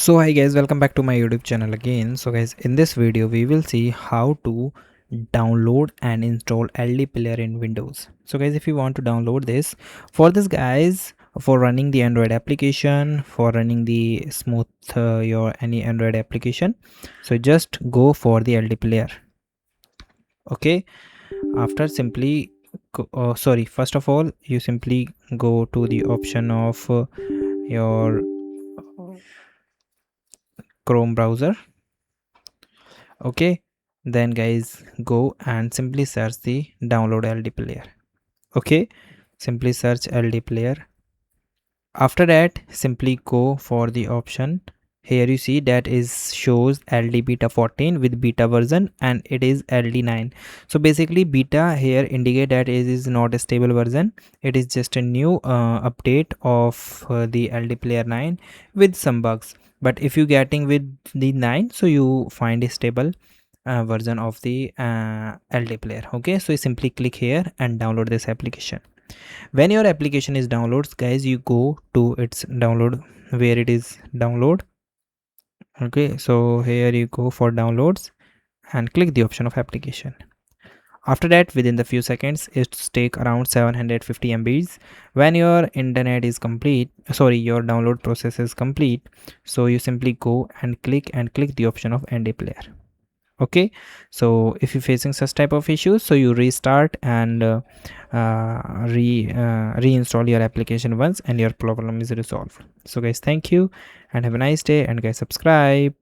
So hi guys, welcome back to my YouTube channel again. So guys, in this video we will see how to download and install LDPlayer in Windows. So guys, if you want to download this, for this guys, for running the Android application, for running the smooth your any Android application, so just go for the LDPlayer. Okay, after simply first of all you simply go to the option of your Chrome browser. Okay, then guys go and simply search the download LDPlayer. Okay, simply search LDPlayer. After that simply go for the option. Here you see that is shows LD beta 14 with beta version and it is LD9. So basically beta here indicate that it is not a stable version. It is just a new update of the LDPlayer 9 with some bugs. But if you getting with the 9, so you find a stable version of the LDPlayer. Okay, so you simply click here and download this application. When your application is downloads guys, you go to its download where it is download. Okay, so here you go for downloads and click the option of application. After that, within the few seconds, it's take around 750 MBs. When your internet is complete, sorry, your download process is complete, so you simply go and click the option of LDPlayer. Okay, so if you're facing such type of issues, so you restart and reinstall your application once and your problem is resolved. So guys, thank you and have a nice day, and guys subscribe.